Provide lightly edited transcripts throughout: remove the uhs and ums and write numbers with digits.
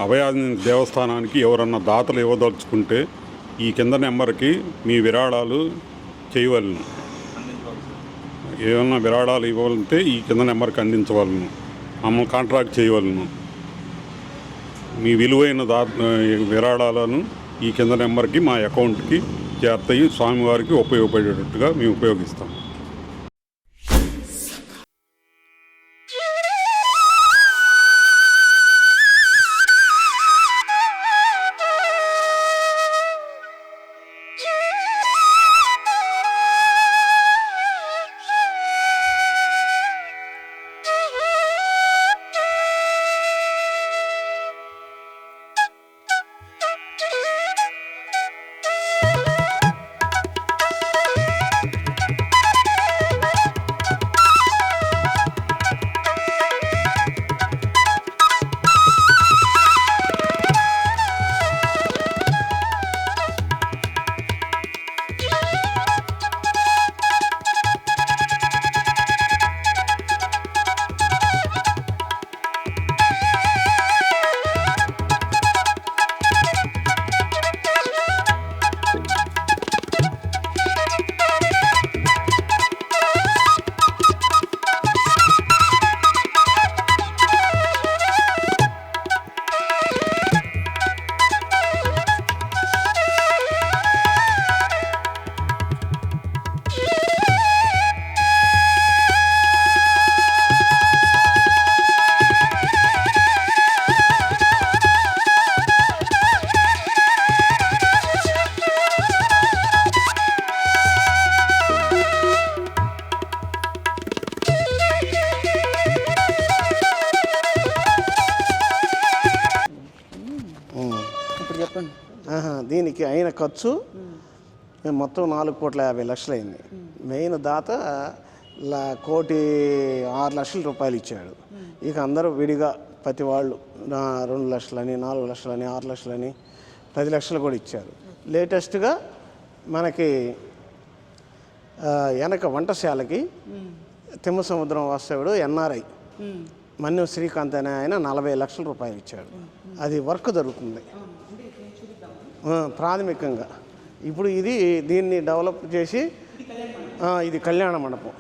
అభయాంజనేయ దేవస్థానానికి ఎవరన్నా దాతలు ఇవ్వదలుచుకుంటే ఈ కింద నెంబర్కి మీ విరాళాలు చేయవలను. ఏమన్నా విరాళాలు ఇవ్వాలంటే ఈ కింద నెంబర్కి అందించవలను, మమ్మల్ని కాంట్రాక్ట్ చేయవలను. మీ విలువైన విరాళాలను ఈ కింద నెంబర్కి మా అకౌంట్కి చేర్తాయి. స్వామివారికి ఉపయోగపడేటట్టుగా మేము ఉపయోగిస్తాం. దీనికి అయిన ఖర్చు మొత్తం 4,50,00,000 అయింది. మెయిన్ దాత 1,06,00,000 రూపాయలు ఇచ్చాడు. ఇక అందరూ విడిగా ప్రతి వాళ్ళు 2 లక్షలని, 4 లక్షలని, 6 లక్షలని, 10 లక్షలు కూడా ఇచ్చారు. లేటెస్ట్గా మనకి వెనక వంటశాలకి తిమ్మసముద్రం వాస్తవుడు ఎన్ఆర్ఐ మన్యం శ్రీకాంత్ అనే ఆయన 40 లక్షల రూపాయలు ఇచ్చాడు. అది వర్క్ జరుగుతుంది ప్రాథమికంగా. ఇప్పుడు దీన్ని డెవలప్ చేసి ఇది కళ్యాణ మండపం.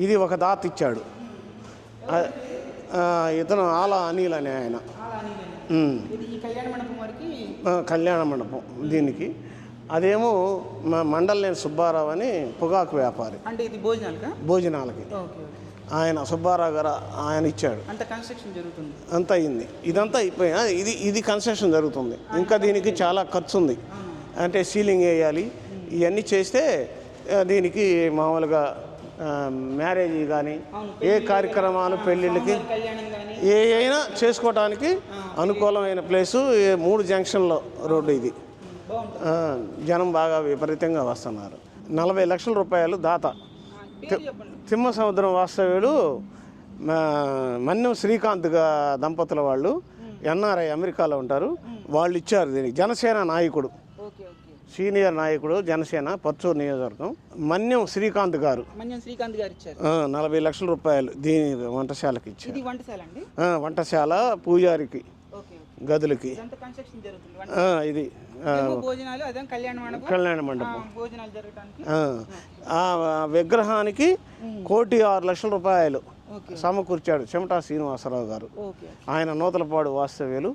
ఇది ఒక దాత ఇచ్చాడు, ఇతను ఆలా అనిల్ అనే ఆయన. కళ్యాణ మండపం దీనికి. అదేమో మండలనేని సుబ్బారావు అని పొగాకు వ్యాపారి, భోజనాలకి ఆయన సుబ్బారావు గారు ఆయన ఇచ్చాడు. అంతా అయింది. ఇదంతా అయిపోయా. ఇది కన్స్ట్రక్షన్ జరుగుతుంది. ఇంకా దీనికి చాలా ఖర్చు ఉంది. అంటే సీలింగ్ వేయాలి. ఇవన్నీ చేస్తే దీనికి మామూలుగా మ్యారేజ్ కానీ ఏ కార్యక్రమాలు పెళ్ళిళ్ళకి ఏ అయినా చేసుకోవటానికి అనుకూలమైన ప్లేసు. 3 జంక్షన్లో రోడ్డు ఇది. జనం బాగా విపరీతంగా వస్తున్నారు. 40 లక్షల రూపాయలు దాత తిమ్మసముద్రం వాస్తవ్యుడు మన్యం శ్రీకాంత్ దంపతుల వాళ్ళు ఎన్ఆర్ఐ అమెరికాలో ఉంటారు. వాళ్ళు ఇచ్చారు దీనికి. జనసేన నాయకుడు, సీనియర్ నాయకుడు, జనసేన పచ్చూరు నియోజకవర్గం మన్యం శ్రీకాంత్ గారు 40 లక్షల రూపాయలు దీని వంటశాలకి ఇచ్చారు. వంటశాల, పూజారికి గదులకి. ఇది కళ్యాణ మండపం. ఆ విగ్రహానికి 1,06,00,000 రూపాయలు సమకూర్చాడు చెమటా శ్రీనివాసరావు గారు. ఆయన నూతలపాడు వాస్తవ్యులు.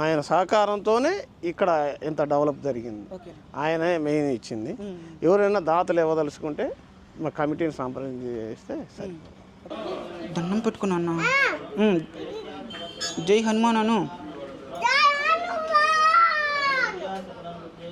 ఆయన సహకారంతోనే ఇక్కడ ఇంత డెవలప్ జరిగింది. ఆయనే మెయిన్ ఇచ్చింది. ఎవరైనా దాతలు ఇవ్వదలుచుకుంటే మా కమిటీని సంప్రదించేస్తే సరే. దండం పెట్టుకున్నా. జై హనుమాన్ అను.